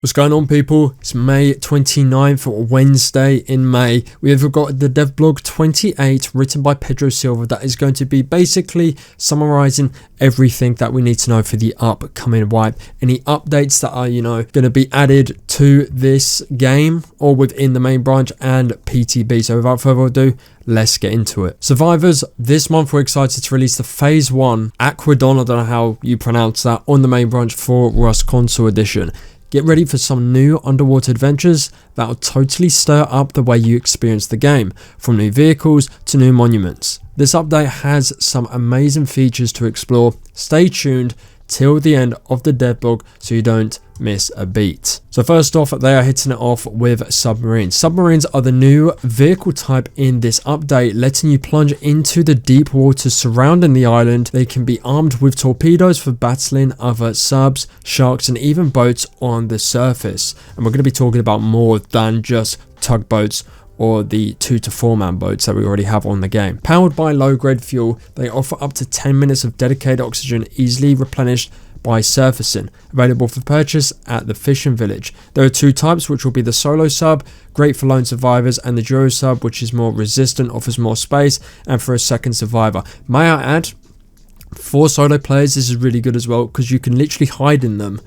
What's going on, people? It's May 29th, Wednesday in May. We have got the devblog 28 written by Pedro Silva that is going to be basically summarizing everything that we need to know for the upcoming wipe. Any updates that are, going to be added to this game or within the main branch and PTB. So without further ado, let's get into it. Survivors, this month we're excited to release the Phase 1 Aquadon, I don't know how you pronounce that, on the main branch for Rust Console Edition. Get ready for some new underwater adventures that will totally stir up the way you experience the game, from new vehicles to new monuments. This update has some amazing features to explore. Stay tuned till the end of the devblog so you don't miss a beat. So first off, they are hitting it off with submarines. Submarines are the new vehicle type in this update, letting you plunge into the deep waters surrounding the island. They can be armed with torpedoes for battling other subs, sharks, and even boats on the surface. And we're going to be talking about more than just tugboats or the 2 to 4 man boats that we already have on the game. Powered by low grade fuel, they offer up to 10 minutes of dedicated oxygen, easily replenished by surfacing. Available for purchase at the fishing village. There are 2 types, which will be the solo sub, great for lone survivors, and the duo sub, which is more resistant, offers more space, and for a second survivor. May I add, for solo players this is really good as well, because you can literally hide in them,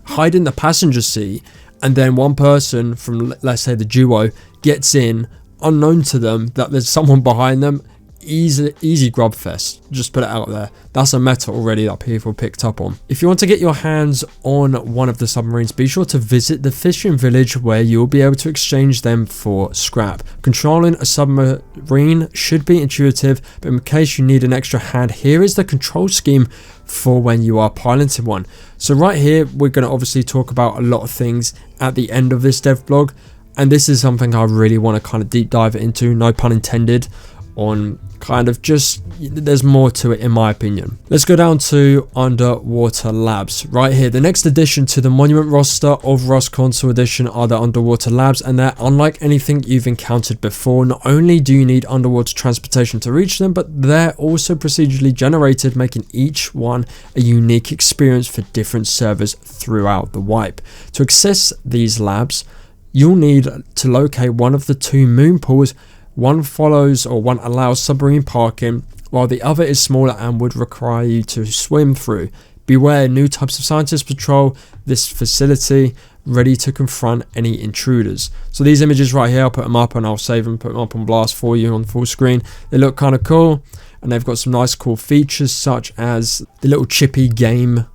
hide in the passenger seat, and then one person from, let's say, the duo gets in, unknown to them that there's someone behind them. Easy grub fest, just put it out there. That's a meta already that people picked up on. If you want to get your hands on one of the submarines, be sure to visit the fishing village where you'll be able to exchange them for scrap. Controlling a submarine should be intuitive, but in case you need an extra hand, here is the control scheme for when you are piloting one. So right here, we're going to obviously talk about a lot of things at the end of this devblog, and this is something I really want to kind of deep dive into, no pun intended, on kind of just, there's more to it in my opinion. Let's go down to underwater labs. Right here, the next addition to the monument roster of Rust Console Edition are the underwater labs, and they're unlike anything you've encountered before. Not only do you need underwater transportation to reach them, but they're also procedurally generated, making each one a unique experience for different servers throughout the wipe. To access these labs, you'll need to locate one of the 2 moon pools. One allows submarine parking, while the other is smaller and would require you to swim through. Beware, new types of scientists patrol this facility, ready to confront any intruders. So these images right here, I'll put them up and I'll save them, put them up on blast for you on full screen. They look kind of cool, and they've got some nice cool features such as the little chippy game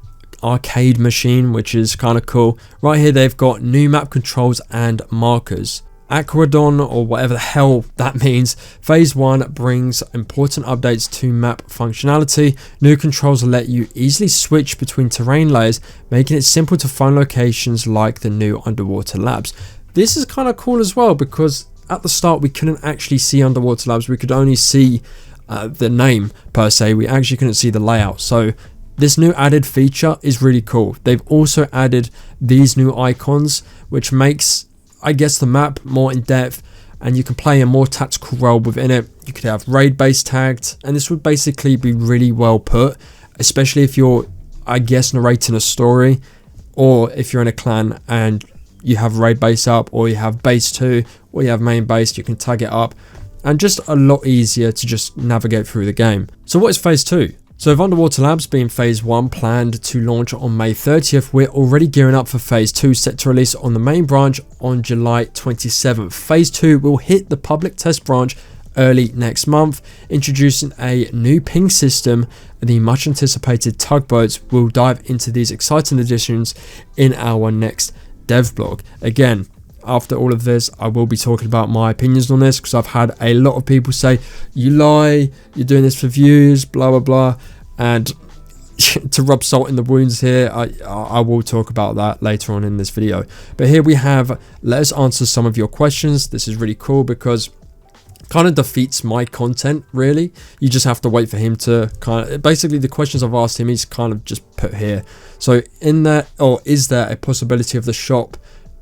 arcade machine, which is kind of cool. Right here they've got new map controls and markers. Aquadon, or whatever the hell that means, Phase 1 brings important updates to map functionality. New controls let you easily switch between terrain layers, making it simple to find locations like the new underwater labs. This is kind of cool as well, because at the start we couldn't actually see underwater labs, we could only see the name per se, we actually couldn't see the layout. So this new added feature is really cool. They've also added these new icons, which makes, I guess, the map more in depth, and you can play a more tactical role within it. You could have raid base tagged, and this would basically be really well put, especially if you're, I guess, narrating a story, or if you're in a clan and you have raid base up, or you have base 2, or you have main base, you can tag it up, and just a lot easier to just navigate through the game. So what is Phase 2? So with Underwater Labs being Phase 1 planned to launch on May 30th, we're already gearing up for Phase 2, set to release on the main branch on July 27th. Phase 2 will hit the public test branch early next month, introducing a new ping system, and the much anticipated tugboats. We'll dive into these exciting additions in our next devblog. Again, after all of this, I will be talking about my opinions on this, because I've had a lot of people say, you lie, you're doing this for views, blah blah blah, and to rub salt in the wounds here, I will talk about that later on in this video. But here we have, let us answer some of your questions. This is really cool because it kind of defeats my content, really. You just have to wait for him to kind of, basically the questions I've asked him, he's kind of just put here. So in there, or is there a possibility of the shop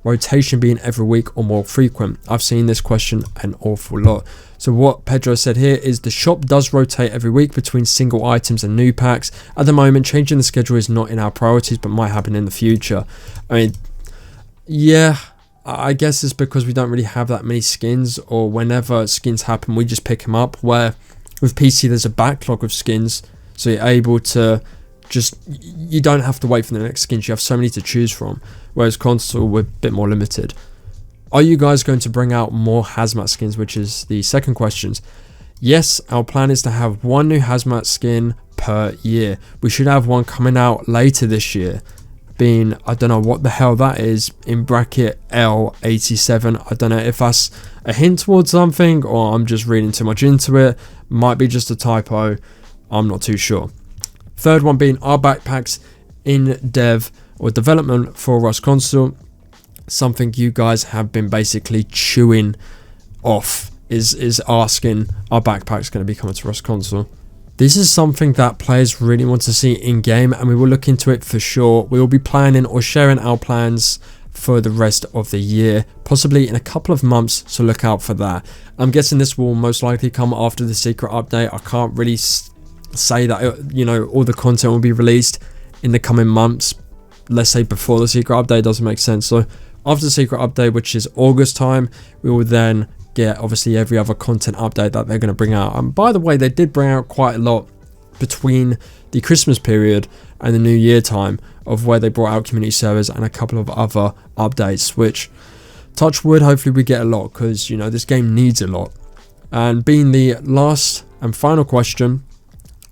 rotation being every week or more frequent? I've seen this question an awful lot. So what Pedro said here is the shop does rotate every week between single items and new packs. At the moment, changing the schedule is not in our priorities, but might happen in the future. I mean, Yeah, I guess it's because we don't really have that many skins, or whenever skins happen, we just pick them up. Where with PC, there's a backlog of skins, so you're able to you don't have to wait for the next skins. You have so many to choose from. Whereas console, we're a bit more limited. Are you guys going to bring out more Hazmat skins, which is the second question? Yes, our plan is to have one new Hazmat skin per year. We should have one coming out later this year, being, I don't know what the hell that is, in bracket L87. I don't know if that's a hint towards something or I'm just reading too much into it. Might be just a typo, I'm not too sure. Third one being our backpacks in dev or development for Rust console. Something you guys have been basically chewing off is asking, our backpacks going to be coming to Rust console. This is something that players really want to see in game, and we will look into it for sure. We will be planning or sharing our plans for the rest of the year, possibly in a couple of months, so look out for that. I'm guessing this will most likely come after the secret update. I can't really say that, you know, all the content will be released in the coming months. Let's say before the secret update, doesn't make sense. So after the secret update, which is August time, we will then get obviously every other content update that they're going to bring out. And by the way, they did bring out quite a lot between the Christmas period and the New Year time, of where they brought out community servers and a couple of other updates, which, touch wood, hopefully we get a lot, because, you know, this game needs a lot. And being the last and final question,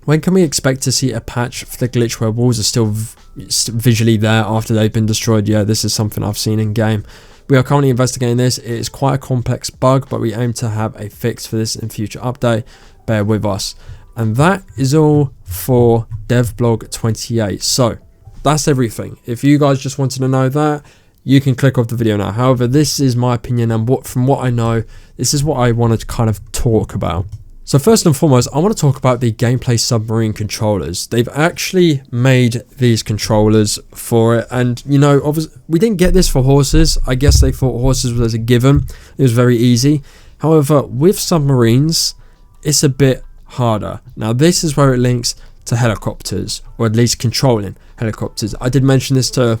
when can we expect to see a patch for the glitch where walls are still visually there after they've been destroyed? Yeah, this is something I've seen in game. We are currently investigating this. It is quite a complex bug, but we aim to have a fix for this in future update. Bear with us. And that is all for devblog 28. So that's everything. If you guys just wanted to know that, you can click off the video now. However, this is my opinion, and from what I know, this is what I want to kind of talk about. So first and foremost, I want to talk about the gameplay Submarine controllers. They've actually made these controllers for it, and you know, obviously we didn't get this for horses. I guess they thought horses was a given. It was very easy. However, with submarines, it's a bit harder. Now this is where it links to helicopters, or at least controlling helicopters. I did mention this to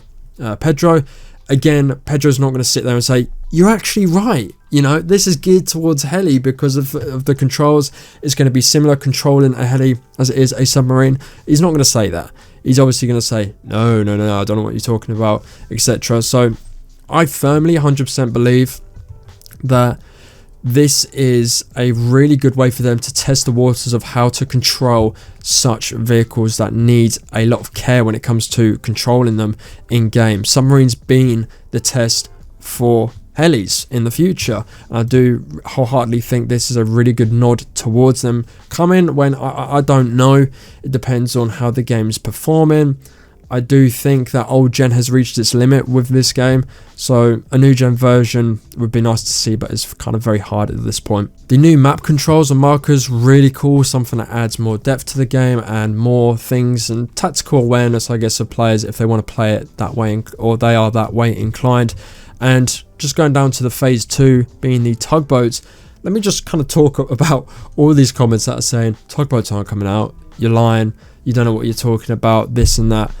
Pedro. Again, Pedro's not going to sit there and say, you're actually right. You know, this is geared towards heli because of the controls. It's going to be similar controlling a heli as it is a submarine. He's not going to say that. He's obviously going to say, no, I don't know what you're talking about, etc. So I firmly 100% believe that this is a really good way for them to test the waters of how to control such vehicles that need a lot of care when it comes to controlling them in game. Submarines being the test for helis in the future. I do wholeheartedly think this is a really good nod towards them coming. When I don't know, it depends on how the game's performing. I do think that old gen has reached its limit with this game, so a new gen version would be nice to see, but it's kind of very hard at this point. The new map controls and markers, really cool, something that adds more depth to the game and more things and tactical awareness, I guess, of players if they want to play it that way, or they are that way inclined. And just going down to the phase 2 being the tugboats, let me just kind of talk about all these comments that are saying tugboats aren't coming out, you're lying, you don't know what you're talking about, this and that.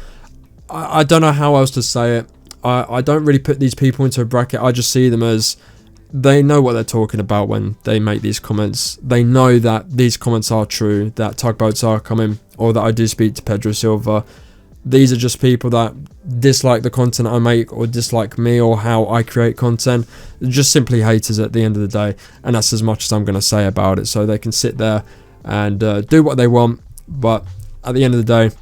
I don't know how else to say it. I don't really put these people into a bracket. I just see them as, they know what they're talking about when they make these comments. They know that these comments are true, that tugboats are coming, or that I do speak to Pedro Silva. These are just people that dislike the content I make, or dislike me or how I create content. They're just simply haters at the end of the day, and that's as much as I'm going to say about it. So they can sit there and do what they want, but at the end of the day,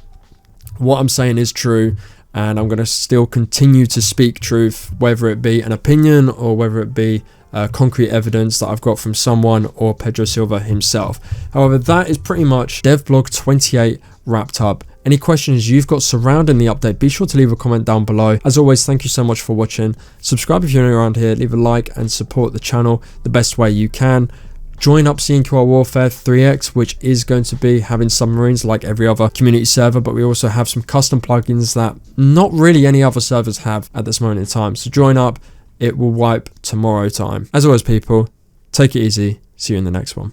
what I'm saying is true, and I'm going to still continue to speak truth, whether it be an opinion or whether it be concrete evidence that I've got from someone or Pedro Silva himself. However, that is pretty much devblog 28 wrapped up. Any questions you've got surrounding the update, be sure to leave a comment down below. As always, thank you so much for watching. Subscribe if you're new around here, leave a like and support the channel the best way you can. Join up CNQR Warfare 3X, which is going to be having submarines like every other community server, but we also have some custom plugins that not really any other servers have at this moment in time. So join up, it will wipe tomorrow time. As always, people, take it easy. See you in the next one.